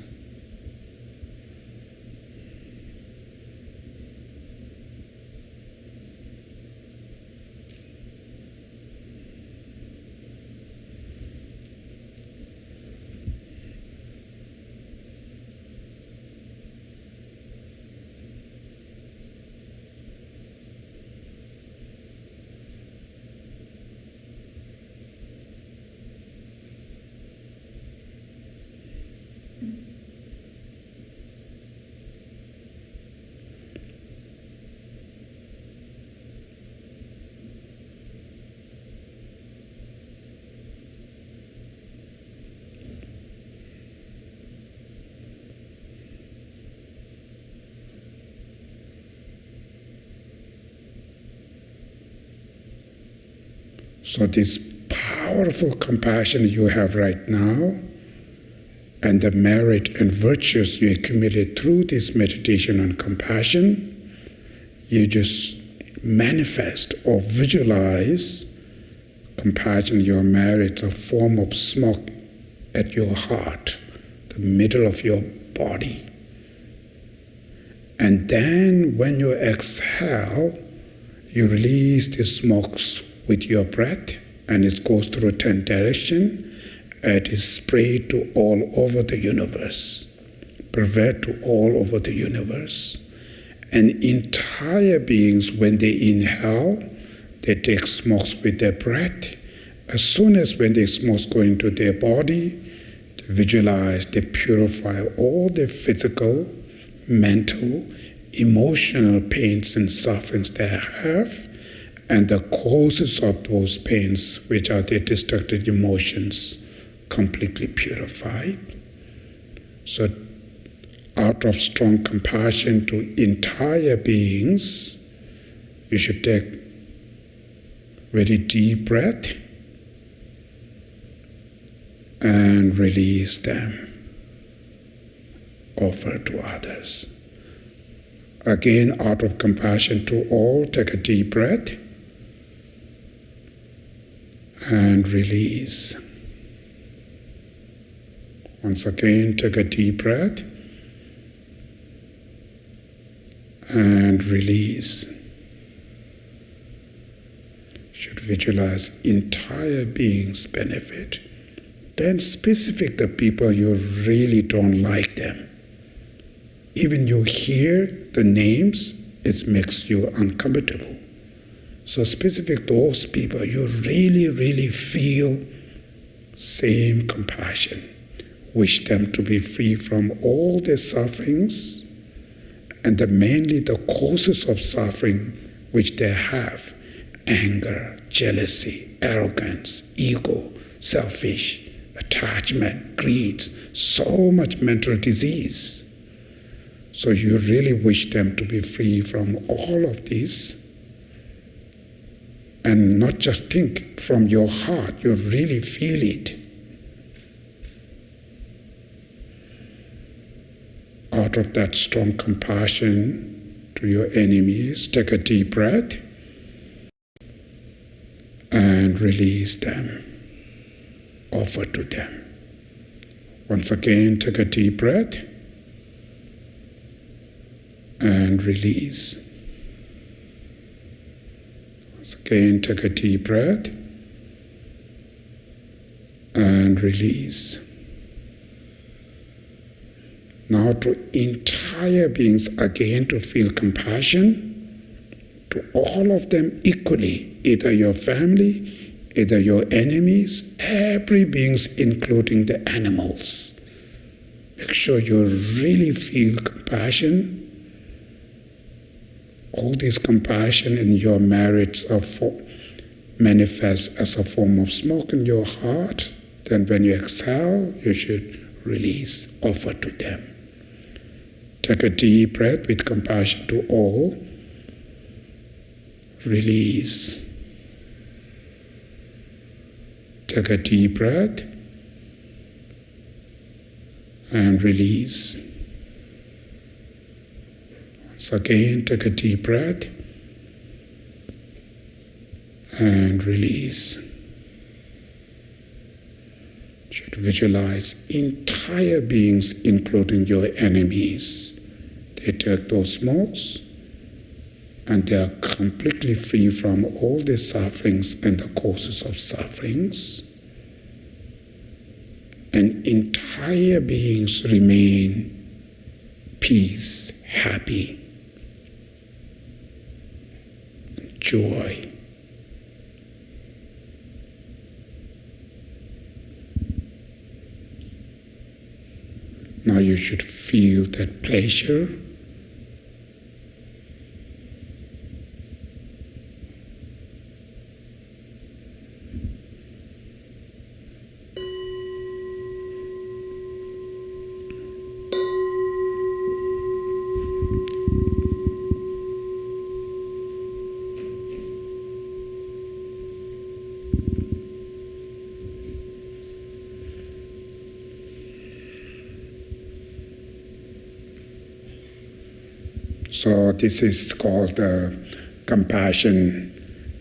So this powerful compassion you have right now, and the merit and virtues you accumulate through this meditation on compassion, you just manifest or visualize compassion, your merit, a form of smoke at your heart, the middle of your body. And then when you exhale, you release the smokes with your breath, and it goes through 10 directions, It is spread to all over the universe, pervade to all over the universe. And entire beings, when they inhale, they take smokes with their breath. As soon as when the smokes go into their body, they visualize, they purify all the physical, mental, emotional pains and sufferings they have, and the causes of those pains, which are the destructive emotions, completely purified. So out of strong compassion to entire beings, you should take very deep breath and release them. Offer to others. Again, out of compassion to all, take a deep breath and release. Once again, take a deep breath and release. Should visualize entire being's benefit. Then specific the people you really don't like them. Even you hear the names, it makes you uncomfortable. So specific those people you really, really feel same compassion. Wish them to be free from all their sufferings, and mainly the causes of suffering which they have: anger, jealousy, arrogance, ego, selfish, attachment, greed, so much mental disease. So you really wish them to be free from all of this, and not just think from your heart, you really feel it. Out of that strong compassion to your enemies, take a deep breath and release them. Offer to them. Once again, take a deep breath and release. Once again, take a deep breath and release. Now to entire beings again, to feel compassion to all of them equally, either your family, either your enemies, every beings, including the animals. Make sure you really feel compassion. All this compassion in your merits manifest as a form of smoke in your heart. Then when you exhale, you should release, offer to them. Take a deep breath with compassion to all. Release. Take a deep breath and release. Once again, take a deep breath and release. You should visualize entire beings, including your enemies. They take those smokes and they are completely free from all the sufferings and the causes of sufferings. And entire beings remain peace, happy, joy. Now you should feel that pleasure. So this is called compassion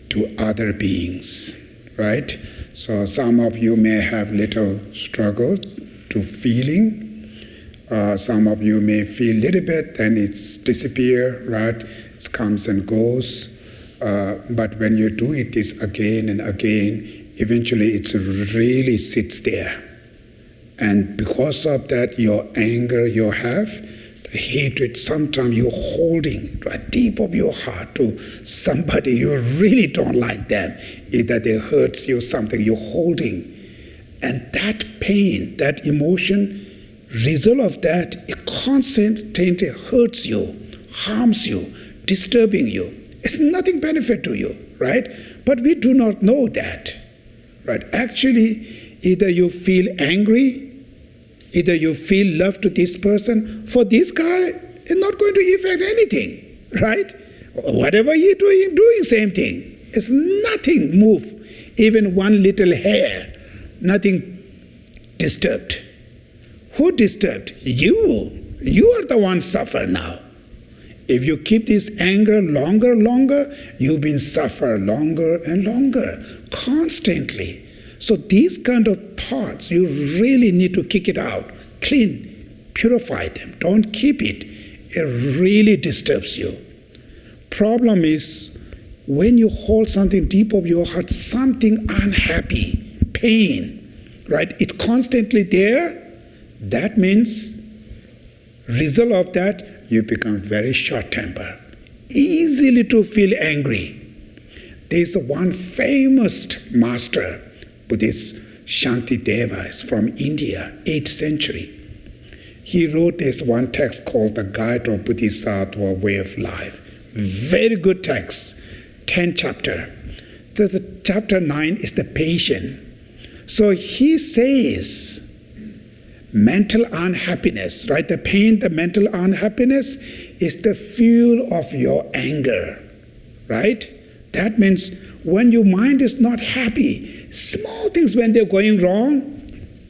to other beings, right? So some of you may have little struggle to feeling. Some of you may feel a little bit, then it's disappear, right? It comes and goes. But when you do it this again and again, eventually it really sits there. And because of that, your anger you have, the hatred, sometimes you're holding right deep of your heart to somebody you really don't like them. Either they hurt you, something you're holding. And that pain, that emotion, result of that, it constantly hurts you, harms you, disturbing you. It's nothing benefit to you, right? But we do not know that, right? Actually, either you feel angry, either you feel love to this person. For this guy, it's not going to affect anything, right? Whatever he's doing same thing. It's nothing move, even one little hair, nothing disturbed. Who disturbed? You. You are the one suffer now. If you keep this anger longer, you've been suffer longer and longer, constantly. So these kind of thoughts, you really need to kick it out, clean, purify them. Don't keep it. It really disturbs you. Problem is, when you hold something deep of your heart, something unhappy, pain, right? It's constantly there. That means, result of that, you become very short-tempered, easily to feel angry. There's one famous master, Buddhist Shantideva, is from India, 8th century. He wrote this one text called The Guide of Bodhisattva Way of Life. Very good text, 10 chapter. The chapter 9 is the patient. So he says, mental unhappiness, right? The pain, the mental unhappiness is the fuel of your anger, right? That means when your mind is not happy, small things when they're going wrong,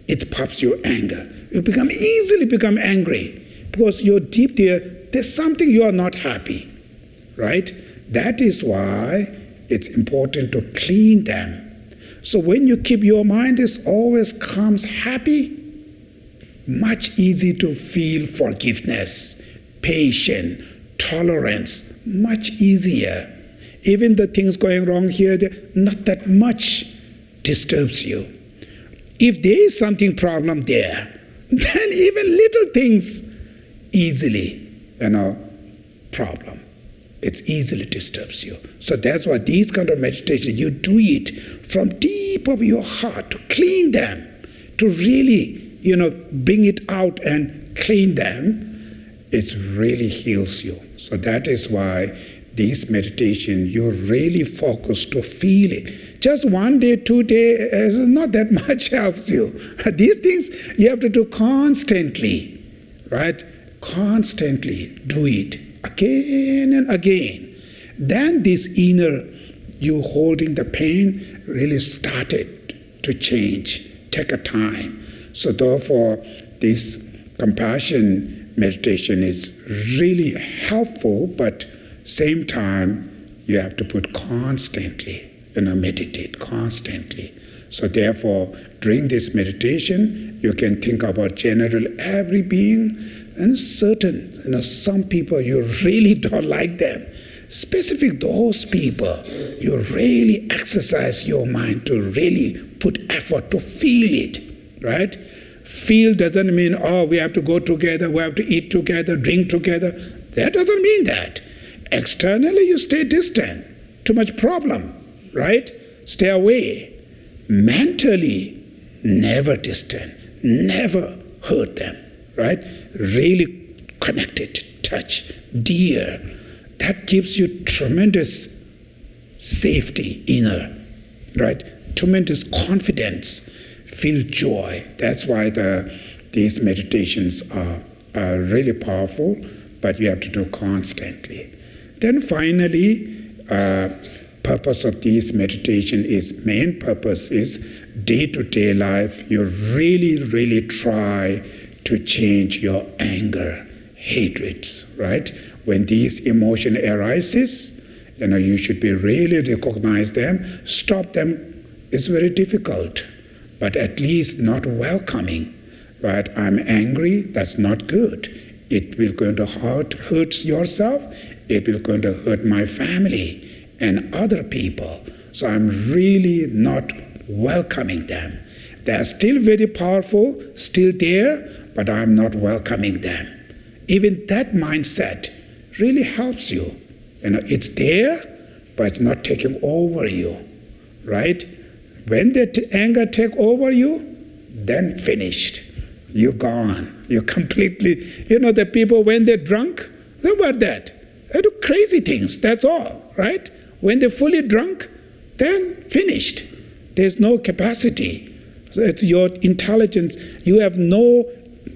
it pops your anger. You easily become angry because you're deep there, there's something you are not happy, right? That is why it's important to clean them. So when you keep your mind is always comes happy, much easier to feel forgiveness, patience, tolerance, much easier. Even the things going wrong here, not that much disturbs you. If there is something problem there, then even little things easily, problem. It easily disturbs you. So that's why these kind of meditation, you do it from deep of your heart to clean them, to really, bring it out and clean them. It really heals you. So that is why this meditation, you really focus to feel it. Just 1 day, 2 days, not that much helps you. These things you have to do constantly, right? Constantly do it again and again. Then this inner, you holding the pain, really started to change, take a time. So therefore, this compassion meditation is really helpful, but same time, you have to put constantly, meditate constantly. So therefore, during this meditation, you can think about general every being and certain, some people you really don't like them. Specific those people, you really exercise your mind to really put effort to feel it, right? Feel doesn't mean, we have to go together, we have to eat together, drink together. That doesn't mean that. Externally, you stay distant. Too much problem, right? Stay away. Mentally, never distant. Never hurt them, right? Really connected, touch, dear. That gives you tremendous safety, inner, right? Tremendous confidence. Feel joy. That's why these meditations are really powerful, but you have to do constantly. Then finally, purpose of this meditation main purpose is day-to-day life. You really try to change your anger, hatreds, right? When these emotion arises, you should be really recognize them, stop them. It's very difficult, but at least not welcoming, right? I'm angry, that's not good. It will going to hurt yourself, it will going to hurt my family and other people. So I'm really not welcoming them. They are still very powerful, still there, but I'm not welcoming them. Even that mindset really helps you. It's there, but it's not taking over you, right? When the anger take over you, then finished. You're gone. You're completely, the people when they're drunk, think about that. They do crazy things, that's all, right? When they're fully drunk, then finished. There's no capacity. So it's your intelligence. You have no,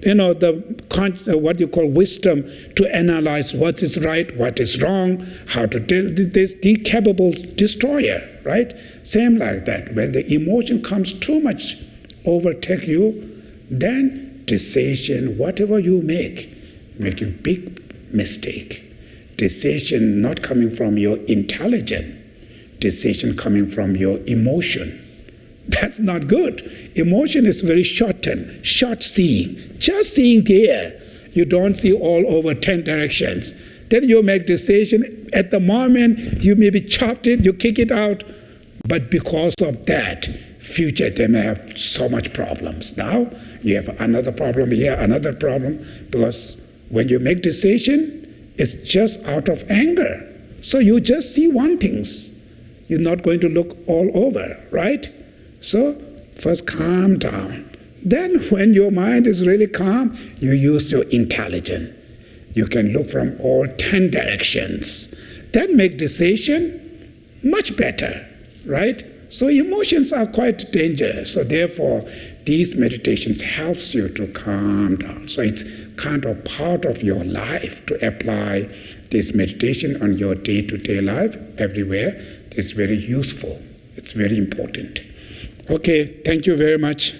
what you call wisdom to analyze what is right, what is wrong, how to deal with this. The capable destroyer, right? Same like that. When the emotion comes too much overtake you, then decision, whatever you make a big mistake. Decision not coming from your intelligence, decision coming from your emotion. That's not good. Emotion is very short-term, short-seeing, just seeing there. You don't see all over 10 directions. Then you make decision. At the moment, you maybe chopped it, you kick it out, but because of that, future they may have so much problems. Now you have another problem here, another problem, because when you make decision, it's just out of anger. So you just see one thing. You're not going to look all over, right? So first calm down. Then when your mind is really calm, you use your intelligence. You can look from all 10 directions. Then make decision much better, right? So emotions are quite dangerous. So therefore, these meditations helps you to calm down. So it's kind of part of your life to apply this meditation on your day-to-day life everywhere. It's very useful. It's very important. Okay, thank you very much.